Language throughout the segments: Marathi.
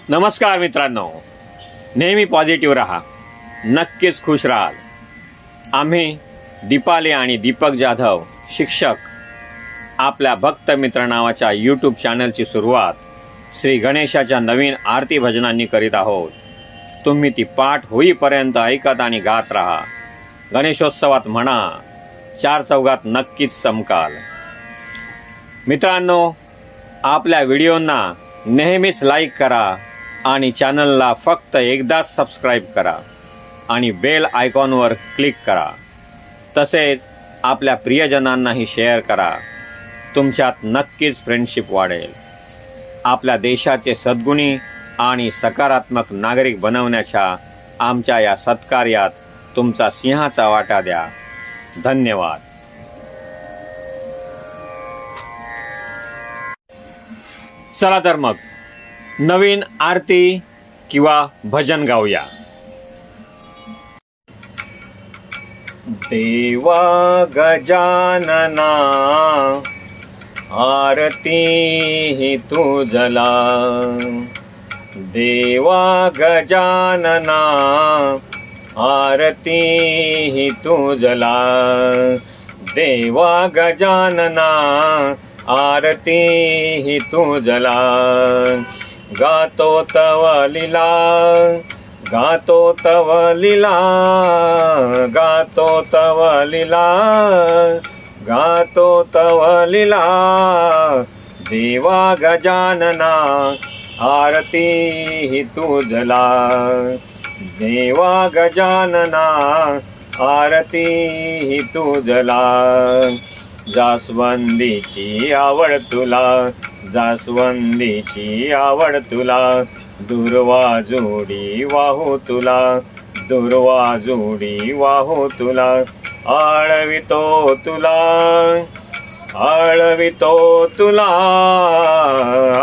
नमस्कार मित्रांनो, नेहमी पॉझिटिव्ह राहा, नक्कीच खुश राहाल. आम्ही दीपाली आणि दीपक जाधव शिक्षक आपल्या भक्त मित्र नावाच्या यूट्यूब चॅनलची सुरुवात श्री गणेशाच्या नवीन आरती भजनांनी करीत आहोत. तुम्ही ती पाठ होईपर्यंत ऐकत आणि गात राहा. गणेशोत्सवात म्हणा, चार चौघात नक्कीच चमकाल. मित्रांनो, आपल्या व्हिडिओंना नेहमीच लाईक करा आणि चॅनलला फक्त एकदाच सबस्क्राईब करा आणि बेल आयकॉनवर क्लिक करा. तसेच आपल्या प्रियजनांनाही शेअर करा. तुमच्यात नक्कीच फ्रेंडशिप वाढेल. आपल्या देशाचे सद्गुणी आणि सकारात्मक नागरिक बनवण्याच्या आमच्या या सत्कार्यात तुमचा सिंहाचा वाटा द्या. धन्यवाद. चला तर मग नवीन आरती किंवा भजन गाऊया. देवा गजानना आरती ही तुझला, देवा गजानना आरती ही तुझला, देवा गजानना आरती ही तुझला. गातो तव लीला, गातो तव लीला, गातो तव लीला, गातो तव लीला. देवा गजानना आरती ही तुझला, देवा गजानना आरती ही तुझला. जास्वंदीची आवड तुला, जास्वंदीची आवड तुला, दुर्वा जोडी वाहू तुला, दुर्वा जोडी वाहू तुला. आळवितो तुला, आळवितो तुला,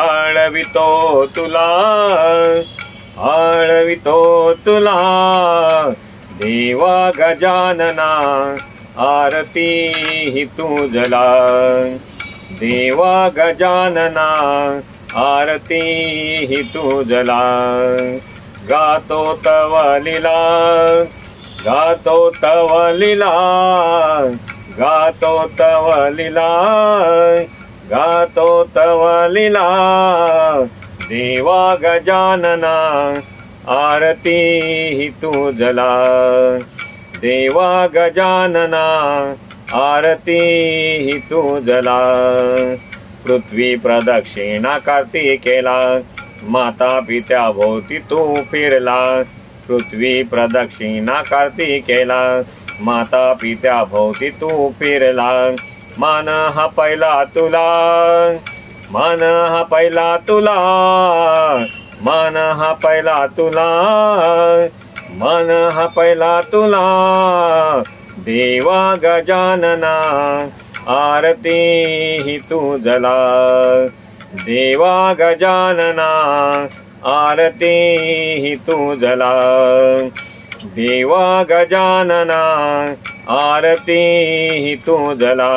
आळवितो तुला, आळवितो तुला. देवा गजानना आरती ही तुझला, देवा गजानना आरती ही तुझला. गातो तव लीला, गातो तव लीला, गातो तव लीला, गातो तव लीला. देवा गजानना आरती ही तुझला, देवा गजानना आरती ही तुझला. पृथ्वी प्रदक्षिणा कार्तिकेला, माता पित्या भोवती तू फिरला. पृथ्वी प्रदक्षिणा कार्तिकेला, माता पित्या भोवती तू फिरला. मान हा पहिला तुला, मान हा पहिला तुला, मान हा पहिला तुला, मन हा पहिला तुला. देवा गजानना आरती ही तुझला, देवा गजानना आरती ही तुझला. देवा गजानना आरती ही तुझला.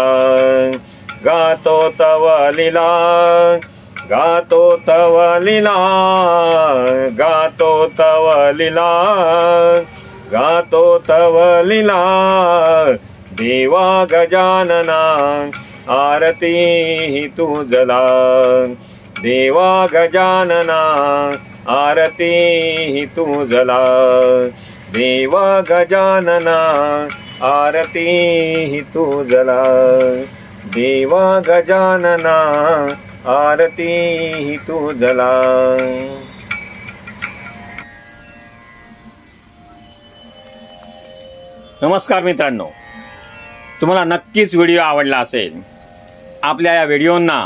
गातो तव लीला, गातो तव लीला, गातो तव लीला, गातो तव लीला. देवा गजानना आरती ही तुझला, देवा गजानना आरती ही तुझला. देवा गजानना आरती ही तुझला, देवा गजानना आरती ही तुझला. नमस्कार मित्रांनो, तुम्हाला नक्कीच व्हिडिओ आवडला असेल. आपल्या या व्हिडिओंना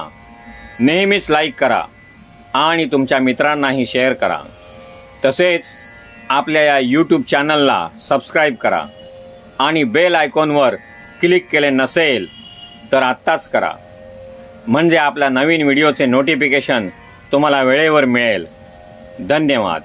नेहमीच लाईक करा आणि तुमच्या मित्रांनाही शेअर करा. तसेच आपल्या या यूट्यूब चॅनलला सबस्क्राईब करा आणि बेल आयकॉनवर क्लिक केले नसेल तर आत्ताच करा, म्हणजे आपल्या नवीन व्हिडिओचे नोटिफिकेशन तुम्हाला वेळेवर मिळेल. धन्यवाद.